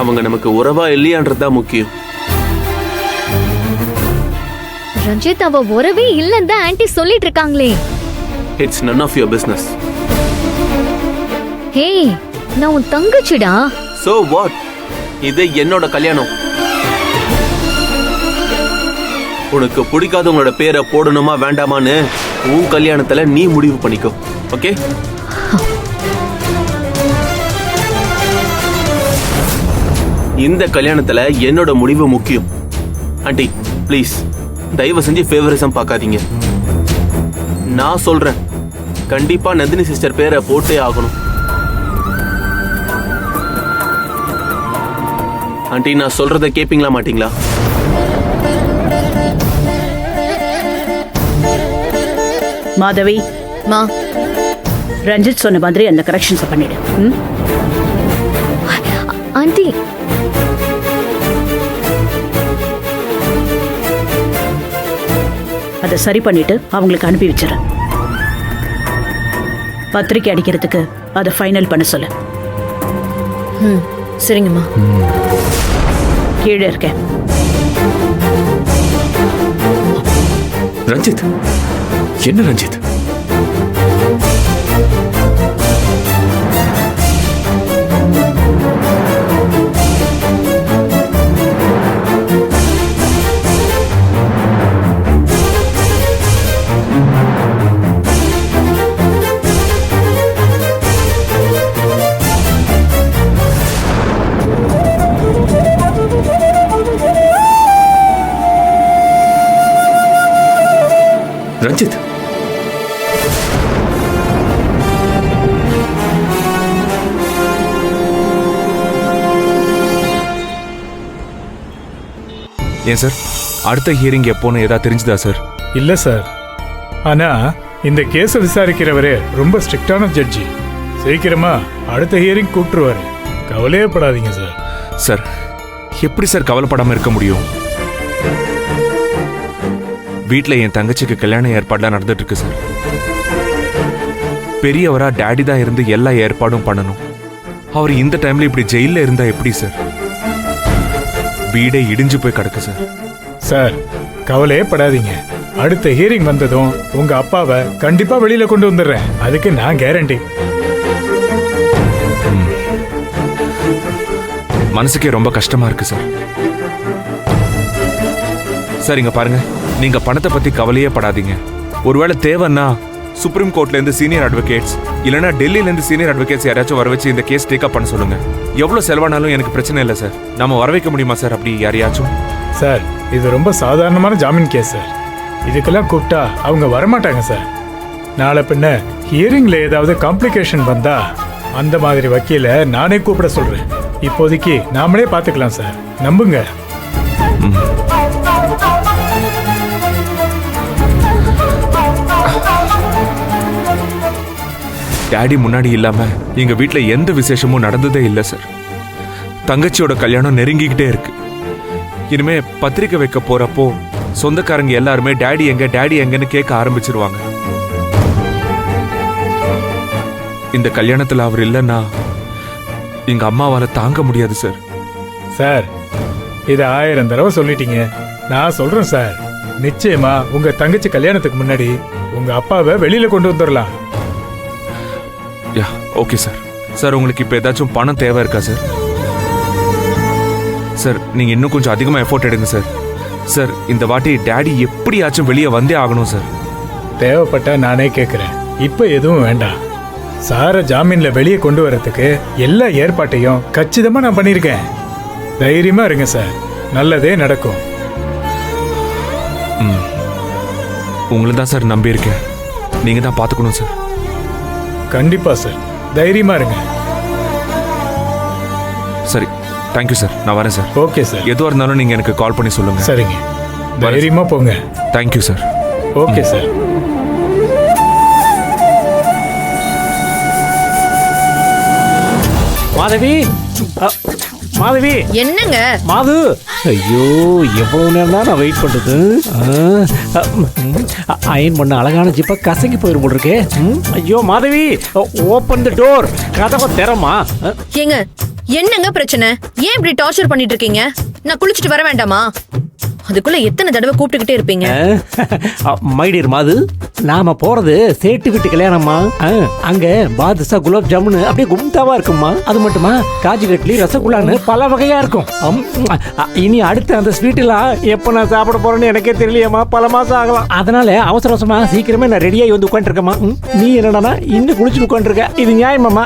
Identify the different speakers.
Speaker 1: அவங்க நமக்கு உறவா இல்லையான்றதுதான் முக்கியம்.
Speaker 2: ரஞ்சித், அவ உறவே இல்லன்னு தான் ஆன்ட்டி சொல்லிட்டு இருக்காங்களே.
Speaker 1: It's none of your business.
Speaker 2: ஹே, நான் உன் தங்கச்சிடா.
Speaker 1: So what? இது என்னோட கல்யாணம். உனக்கு பிடிக்காதவங்களோட பேரை போடணுமா வேண்டாமான்னு உன் கல்யாணத்துல நீ முடிவு பண்ணிக்கோ. ஓகே? இந்த கல்யாணத்துல என்னோட முடிவு முக்கியம். ஆண்டி ப்ளீஸ் தயவு செஞ்சு ஃபேவரிசம் பார்க்காதீங்க. நான் சொல்றேன், கண்டிப்பா நந்தினி சிஸ்டர் பேரை போட்டே ஆகணும். ஆண்டி நான் சொல்றத கேப்பீங்களா மாட்டீங்களா?
Speaker 3: மாதவி,
Speaker 2: மா,
Speaker 3: ரஞ்சித் சொன்ன மாதிரி அந்த கரெக்ஷன்ஸ் பண்ணிடு.
Speaker 2: ஆண்டி,
Speaker 3: அதை சரி பண்ணிட்டு அவங்களுக்கு அனுப்பி வச்சிரு. பத்திரிக்கை அடிக்கிறதுக்கு அதை ஃபைனல் பண்ண சொல்லு.
Speaker 2: சரிங்கம்மா.
Speaker 3: கீழே இருக்கேன்.
Speaker 4: ரஞ்சித், என்ன ரஞ்சித்? ரஞ்சித், ஏன் சார் அடுத்த ஹியரிங் எப்போன்னு ஏதாவது தெரிஞ்சுதா சார்?
Speaker 5: இல்ல சார், ஆனா இந்த கேஸை விசாரிக்கிறவரே ரொம்ப ஸ்ட்ரிக்டான ஜட்ஜி. சீக்கிரமா அடுத்த ஹியரிங் கூப்பிட்டுருவாரு. கவலையே படாதீங்க சார்.
Speaker 4: சார் எப்படி சார் கவலைப்படாம இருக்க முடியும்? வீட்டில் என் தங்கச்சிக்கு கல்யாண ஏற்பாடுலாம் நடந்துட்டு இருக்கு சார். பெரியவரா டேடி தான் இருந்து எல்லா ஏற்பாடும் பண்ணணும். அவர் இந்த டைம்ல இப்படி ஜெயில இருந்தா எப்படி சார்? வீடே இடிஞ்சு போய் கிடக்கு சார்.
Speaker 5: சார் கவலையே படாதீங்க. அடுத்த ஹியரிங் வந்ததும் உங்க அப்பாவை கண்டிப்பா வெளியில கொண்டு வந்துடுறேன். அதுக்கு நான் கேரண்டி.
Speaker 4: மனசுக்கே ரொம்ப கஷ்டமா இருக்கு சார். சார் இங்க பாருங்க, நீங்க பணத்தை பத்தி கவலையே படாதீங்க. ஒருவேளை தேவைன்னா சுப்ரீம் கோர்ட்ல இருந்து சீனியர் அட்வொகேட்ஸ் இல்லைன்னா டெல்லியில இருந்து சீனியர் அட்வொகேட்ஸ் யாராச்சும் வர வச்சு இந்த கேஸ் டேக் அப் பண்ண சொல்லுங்க. எவ்வளவு செலவானாலும் எனக்கு பிரச்சனை இல்லை சார். நம்ம வர வைக்க முடியுமா சார் அப்படி யாரையாச்சும்?
Speaker 5: சார் இது ரொம்ப சாதாரணமான ஜாமீன் கேஸ் சார். இதுக்கெல்லாம் கூப்பிட்டா அவங்க வரமாட்டாங்க சார். நாளை பின்ன ஹியரிங்ல ஏதாவது காம்ப்ளிகேஷன் வந்தா அந்த மாதிரி வக்கீல நானே கூப்பிட சொல்றேன். இப்போதைக்கு நாமளே பாத்துக்கலாம் சார், நம்புங்க.
Speaker 4: டேடி முன்னாடி இல்லாம எங்க வீட்டுல எந்த விசேஷமும் நடந்ததே இல்லை சார். தங்கச்சியோட கல்யாணம் நெருங்கிக்கிட்டே இருக்கு. இனிமே பத்திரிக்கை வைக்க போறப்போ சொந்தக்காரங்க எல்லாருமே டேடி எங்கன்னு கேட்க ஆரம்பிச்சிருவாங்க. இந்த கல்யாணத்துல அவர் இல்லைன்னா எங்க அம்மாவால தாங்க முடியாது சார்.
Speaker 5: சார் இதை 1000 தடவை சொல்லிட்டீங்க. நான் சொல்றேன் சார், நிச்சயமா உங்க தங்கச்சி கல்யாணத்துக்கு முன்னாடி உங்க அப்பாவை வெளியில கொண்டு வந்துடலாம்.
Speaker 4: Yeah okay sir. சார் உங்களுக்கு இப்போ ஏதாச்சும் பணம் தேவை இருக்கா சார்? சார் நீங்க இன்னும் கொஞ்சம் அதிகமாக எஃபோர்ட் எடுங்க சார். சார் இந்த வாட்டி டேடி எப்படியாச்சும் வெளியே வந்தே ஆகணும் சார்.
Speaker 5: தேவைப்பட்டா நானே கேட்குறேன். இப்போ எதுவும் வேண்டாம். சாரை ஜாமீன்ல வெளியே கொண்டு வரதுக்கு எல்லா ஏற்பாட்டையும் கச்சிதமா நான் பண்ணியிருக்கேன். தைரியமா இருங்க சார், நல்லதே நடக்கும்.
Speaker 4: உங்களை தான் சார் நம்பியிருக்கேன். நீங்க தான் பார்த்துக்கணும் சார்.
Speaker 5: கண்டிப்பா சார், தைரியமா இருங்க.
Speaker 4: சரி, தேங்க்யூ சார். நான் வரேன் சார்.
Speaker 5: Okay sir.
Speaker 4: எதுவாக இருந்தாலும் நீங்க எனக்கு கால் பண்ணி சொல்லுங்க.
Speaker 5: சரிங்க, தைரியமா போங்க.
Speaker 4: Thank you sir.
Speaker 5: Okay sir.
Speaker 6: Madhavi, Madhavi.
Speaker 2: என்னங்க
Speaker 6: மாது, ஐயோ எவ்வளவு நேரம் தான் நான் வெயிட் பண்றது. அயன் பண்ண அழகான ஜிப்பா கசங்கி போயிரும் போல் இருக்கே. ஐயோ மாதவி, ஓப்பன் தி டோர். கதவை திறமா.
Speaker 7: ஏங்க என்னங்க பிரச்சனை? ஏன் இப்படி டார்ச்சர் பண்ணிட்டு இருக்கீங்க? நான் குளிச்சிட்டு வர வேண்டாமா? அதுக்குள்ள எத்தனை தடவை கூப்பிட்டுக்கிட்டே இருப்பீங்க?
Speaker 6: மைடியர் மாது, நாம போறது சேட்டு வீட்டு கல்யாணம்மா. அங்க பாதுஷா குலாப் ஜாமுன் அப்படியே கும்தாவா இருக்கும்மா. அது மட்டுமா காஜு கட்லி ரசகுல்லான்னு பல வகையா இருக்கும். இனி அடுத்து அந்த ஸ்வீட் எல்லாம் எப்ப நான் சாப்பிட போறேன்னு எனக்கே தெரியலையம்மா. பல மாசம் ஆகலாம். அதனால அவசர அவசரமா சீக்கிரமே நான் ரெடியாகி வந்து உட்காந்துருக்கேம்மா. நீ என்னடானா இன்னும் குளிச்சு உட்காந்துருக்க? இது நியாயமாம்மா?